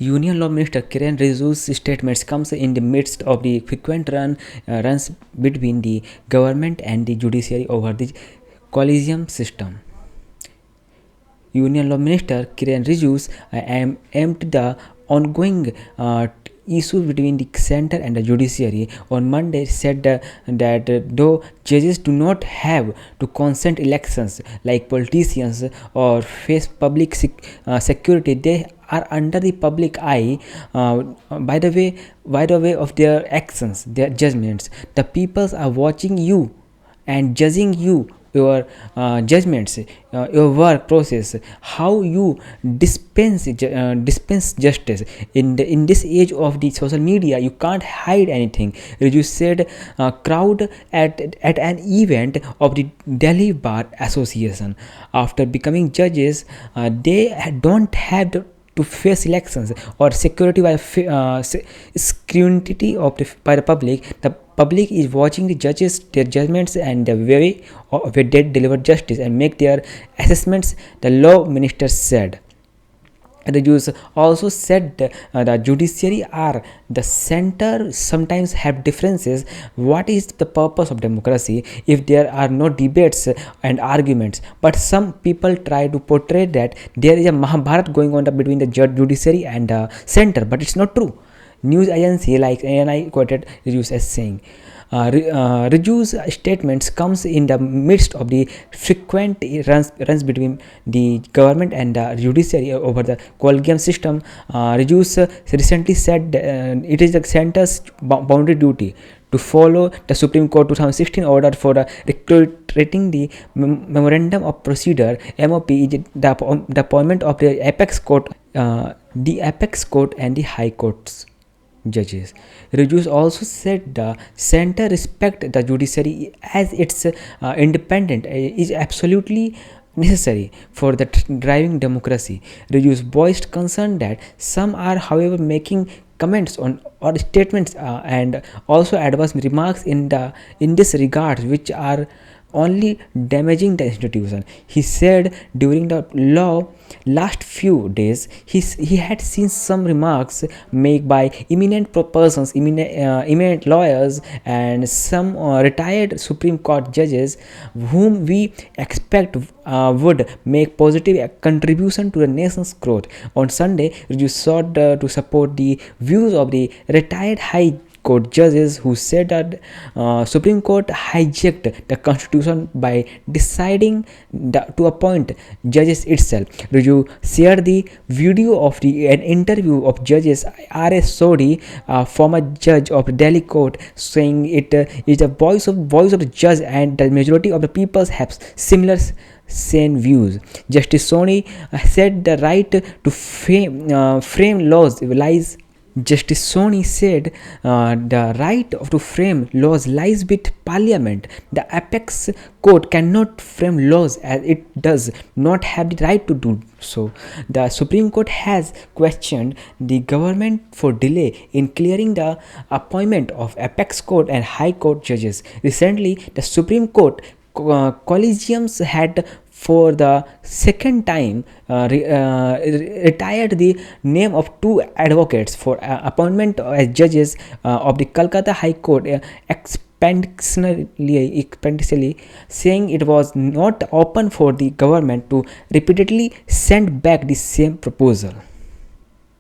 Union Law Minister Kiren Rijiju's statements comes in the midst of the frequent runs between the government and the judiciary over the collegium system. Union Law Minister Kiren Rijiju aimed the ongoing issue between the center and the judiciary on Monday said that though judges do not have to consent elections like politicians or face public security, they are under the public eye by the way of their actions, their judgments. The peoples are watching you and judging you, your judgments, your work process, how you dispense justice. In this age of the social media, you can't hide anything. Riju said crowd at an event of the Delhi Bar Association. After becoming judges, they don't have to face elections or security by scrutiny by the public. The public is watching the judges, their judgments, and the way they deliver justice and make their assessments, the law minister said. The Jews also said the judiciary are the center sometimes have differences. What is the purpose of democracy if there are no debates and arguments? But some people try to portray that there is a Mahabharat going on between the judiciary and the center, but it's not true. News agency like ANI quoted Rijiju as saying, Riju's statements comes in the midst of the frequent runs between the government and the judiciary over the collegium system. Riju recently said it is the center's boundary duty to follow the Supreme Court 2016 order for recreating the Memorandum of Procedure (MOP), the appointment of the apex court and the high courts judges. Riju also said the center respect the judiciary as its independent is absolutely necessary for the driving democracy. Riju voiced concern that some are, however, making comments on or statements and also adverse remarks in this regard, which are only damaging the institution. He said during the last few days he had seen some remarks made by eminent persons, eminent lawyers, and some retired Supreme Court judges whom we expect would make positive contribution to the nation's growth. On Sunday, Riju sought to support the views of the retired High Court judges who said that Supreme Court hijacked the constitution by deciding to appoint judges itself. Riju shared the video of an interview of Judges R.S. Sodhi, former judge of Delhi Court, saying it is the voice of the judge and the majority of the people have similar same views. Justice Soni said the right to frame laws lies. Justice Soni said the right to frame laws lies with Parliament. The apex court cannot frame laws as it does not have the right to do so. The Supreme Court has questioned the government for delay in clearing the appointment of apex court and high court judges. Recently, the Supreme Court collegiums had for the second time retired the name of two advocates for appointment as judges of the Calcutta High Court expeditiously, saying it was not open for the government to repeatedly send back the same proposal.